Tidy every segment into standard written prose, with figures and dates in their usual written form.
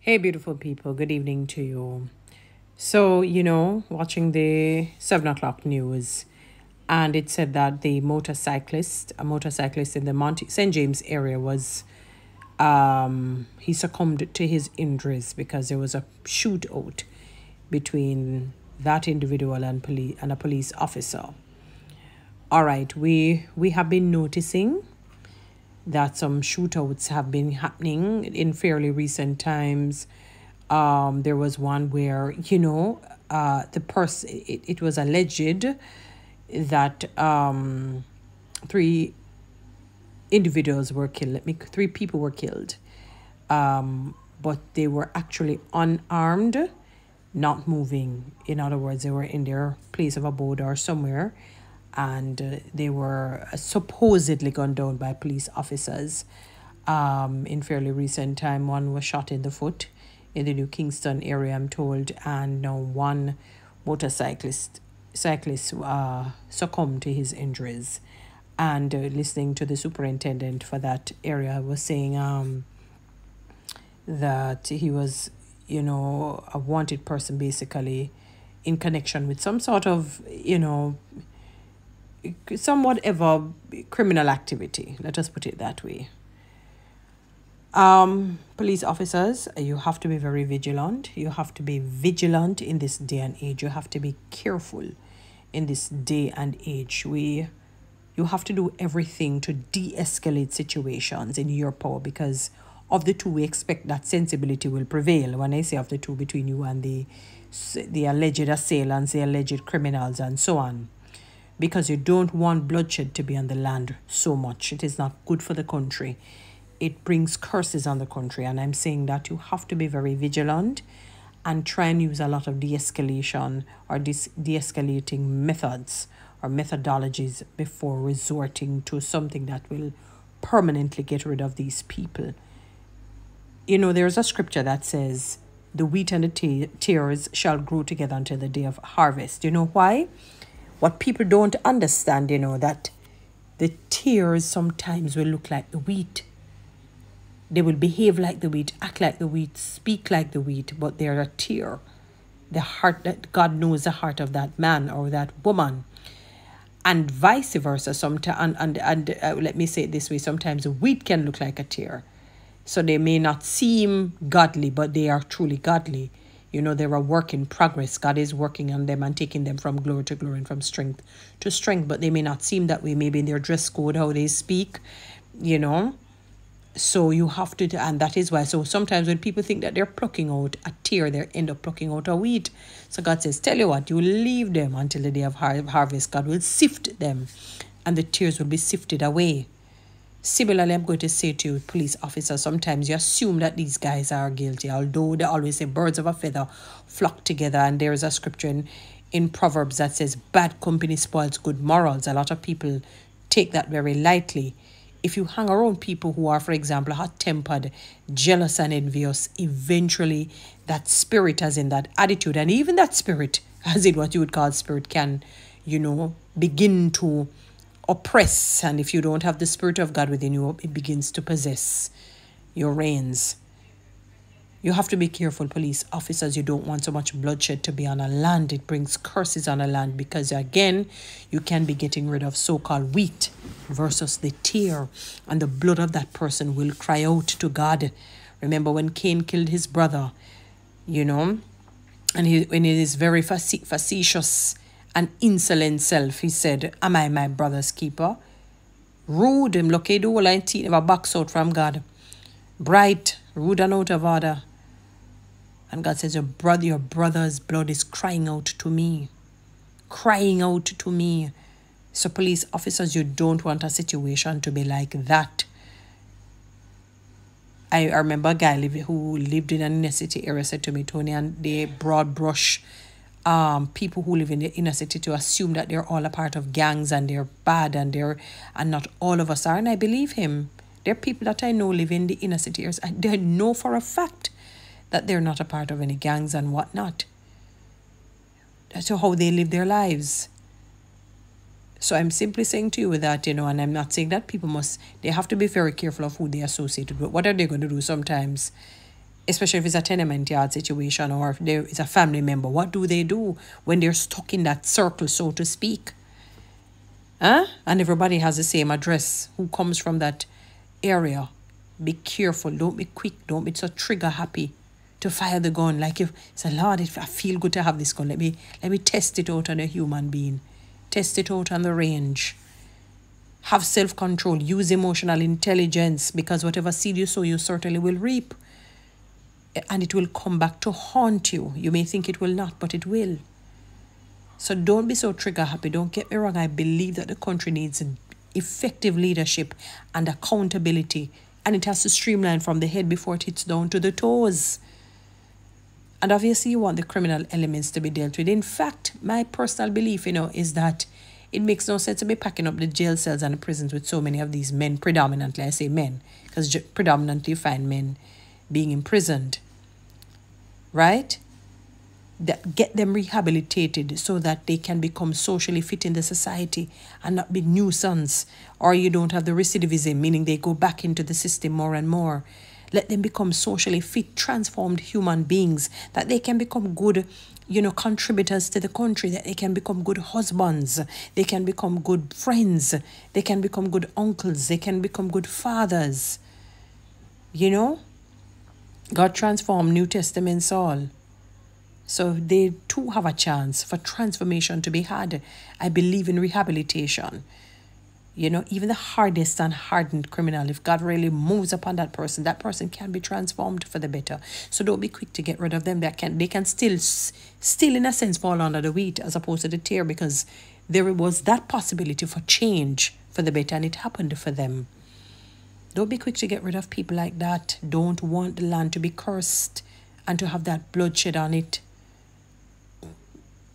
Hey, beautiful people. Good evening to you. So, watching the 7 o'clock news, and it said that a motorcyclist in the St. James area he succumbed to his injuries because there was a shootout between that individual and a police officer. All right, we have been noticing that some shootouts have been happening in fairly recent times. There was one where, the person, it was alleged that three individuals were killed. Three people were killed. But they were actually unarmed, not moving. In other words, they were in their place of abode or somewhere, and they were supposedly gunned down by police officers. In fairly recent time, one was shot in the foot in the New Kingston area, I'm told, and now one cyclist succumbed to his injuries. And listening to the superintendent for that area was saying that he was, a wanted person basically in connection with some sort of, some whatever criminal activity. Let us put it that way. Police officers, you have to be very vigilant. You have to be vigilant in this day and age. You have to be careful in this day and age. You have to do everything to de-escalate situations in your power, because of the two, we expect that sensibility will prevail. When I say of the two, between you and the alleged assailants, the alleged criminals, and so on. Because you don't want bloodshed to be on the land so much. It is not good for the country. It brings curses on the country. And I'm saying that you have to be very vigilant and try and use a lot of de-escalation or de-escalating methods or methodologies before resorting to something that will permanently get rid of these people. There's a scripture that says, the wheat and the tares shall grow together until the day of harvest. You know why? What people don't understand, that the tares sometimes will look like the wheat. They will behave like the wheat, act like the wheat, speak like the wheat, but they're a tear. The heart, that God knows the heart of that man or that woman. And vice versa. Sometimes, and let me say it this way, sometimes the wheat can look like a tear. So they may not seem godly, but they are truly godly. They're a work in progress. God is working on them and taking them from glory to glory and from strength to strength. But they may not seem that way, maybe in their dress code, how they speak, So you have to, and that is why. So sometimes when people think that they're plucking out a tear, they end up plucking out a wheat. So God says, tell you what, you leave them until the day of harvest. God will sift them and the tears will be sifted away. Similarly, I'm going to say to you, police officers, sometimes you assume that these guys are guilty, although they always say birds of a feather flock together. And there is a scripture in Proverbs that says, bad company spoils good morals. A lot of people take that very lightly. If you hang around people who are, for example, hot-tempered, jealous and envious, eventually that spirit, as in that attitude, and even that spirit, as in what you would call spirit, can, begin to oppress. And if you don't have the Spirit of God within you, it begins to possess your reins. You have to be careful, police officers. You don't want so much bloodshed to be on a land. It brings curses on a land, because again, you can be getting rid of so-called wheat versus the tear, and the blood of that person will cry out to God. Remember when Cain killed his brother, and when he is very facetious and insolent self, he said, am I my brother's keeper? Rude, him lucky do all I never backs out from God. Bright, rude and out of order. And God says, your brother's blood is crying out to me. Crying out to me. So police officers, you don't want a situation to be like that. I remember a guy who lived in an inner city area said to me, Toni-Ann, they broad brush people who live in the inner city to assume that they're all a part of gangs and they're bad and not all of us are. And I believe him. There are people that I know live in the inner city areas. I know for a fact that they're not a part of any gangs and whatnot. That's how they live their lives. So I'm simply saying to you that, and I'm not saying that people they have to be very careful of who they associate with. What are they going to do sometimes? especially if it's a tenement yard situation or if there is a family member. What do they do when they're stuck in that circle, so to speak? Huh? And everybody has the same address who comes from that area. Be careful. Don't be quick. Don't be so trigger happy to fire the gun. Like if say, Lord, if I feel good to have this gun, let me test it out on a human being. Test it out on the range. Have self-control. Use emotional intelligence, because whatever seed you sow, you certainly will reap. And it will come back to haunt you. You may think it will not, but it will. So don't be so trigger happy. Don't get me wrong. I believe that the country needs effective leadership and accountability. And it has to streamline from the head before it hits down to the toes. And obviously you want the criminal elements to be dealt with. In fact, my personal belief, is that it makes no sense to be packing up the jail cells and the prisons with so many of these men, predominantly. I say men, because predominantly you find men being imprisoned. Right? Get them rehabilitated so that they can become socially fit in the society and not be nuisance. Or you don't have the recidivism, meaning they go back into the system more and more. Let them become socially fit, transformed human beings, that they can become good, contributors to the country, that they can become good husbands, they can become good friends, they can become good uncles, they can become good fathers. God transformed New Testament Saul. So they too have a chance for transformation to be had. I believe in rehabilitation. Even the hardest and hardened criminal, if God really moves upon that person can be transformed for the better. So don't be quick to get rid of them. They can still in a sense fall under the wheat as opposed to the tear, because there was that possibility for change for the better, and it happened for them. Don't be quick to get rid of people like that. Don't want the land to be cursed and to have that bloodshed on it.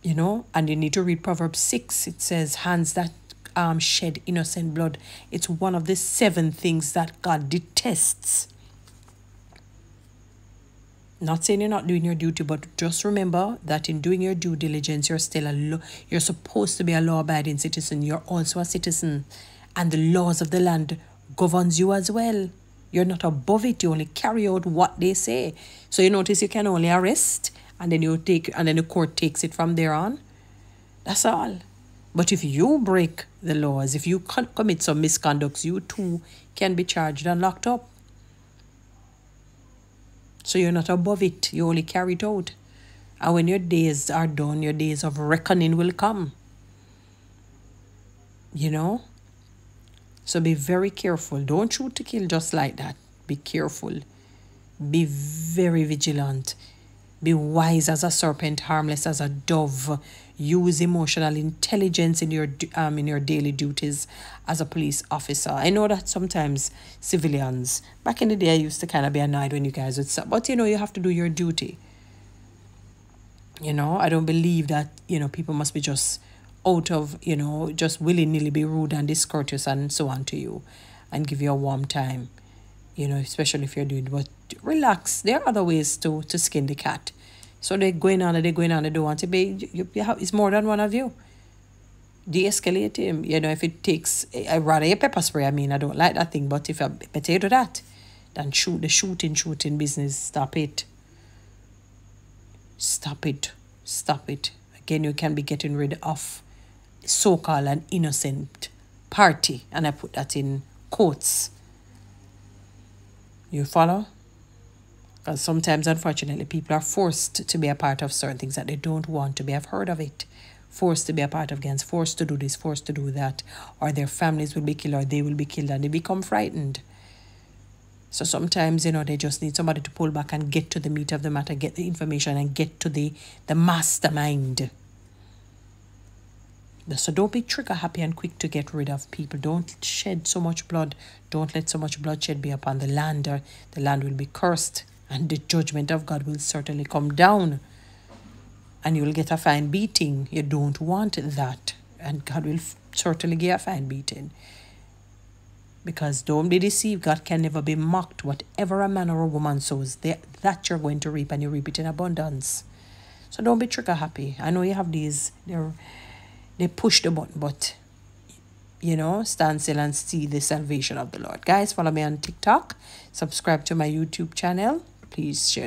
And you need to read Proverbs 6. It says, hands that shed innocent blood. It's one of the 7 things that God detests. Not saying you're not doing your duty, but just remember that in doing your due diligence, you're supposed to be a law-abiding citizen. You're also a citizen, and the laws of the land governs you as well. You're not above it. You only carry out what they say. So you notice you can only arrest, and then the court takes it from there on. That's all. But if you break the laws, if you commit some misconducts, you too can be charged and locked up. So you're not above it. You only carry it out. And when your days are done, your days of reckoning will come. So be very careful. Don't shoot to kill just like that. Be careful. Be very vigilant. Be wise as a serpent, harmless as a dove. Use emotional intelligence in your daily duties as a police officer. I know that sometimes civilians, back in the day, I used to kind of be annoyed when you guys would stop. But, you have to do your duty. I don't believe that, people must be just out of, just willy-nilly be rude and discourteous and so on to you and give you a warm time, especially if you're doing it. But relax. There are other ways to skin the cat. So they're going on, they don't want to be, it's more than one of you. De-escalate him. If it takes, I rather a pepper spray. I don't like that thing, but if I better do that, then shoot the shooting business. Stop it. Stop it. Again, you can be getting rid of so-called an innocent party. And I put that in quotes. You follow? Because sometimes, unfortunately, people are forced to be a part of certain things that they don't want to be. I've heard of it. Forced to be a part of gangs, forced to do this, forced to do that. Or their families will be killed, or they will be killed, and they become frightened. So sometimes, they just need somebody to pull back and get to the meat of the matter, get the information, and get to the mastermind. So don't be trigger happy and quick to get rid of people. Don't shed so much blood. Don't let so much bloodshed be upon the land, or the land will be cursed. And the judgment of God will certainly come down. And you will get a fine beating. You don't want that. And God will certainly give a fine beating. Because don't be deceived. God can never be mocked. Whatever a man or a woman sows, that you're going to reap, and you reap it in abundance. So don't be trigger happy. I know you have these, they push the button, but, stand still and see the salvation of the Lord. Guys, follow me on TikTok. Subscribe to my YouTube channel. please share.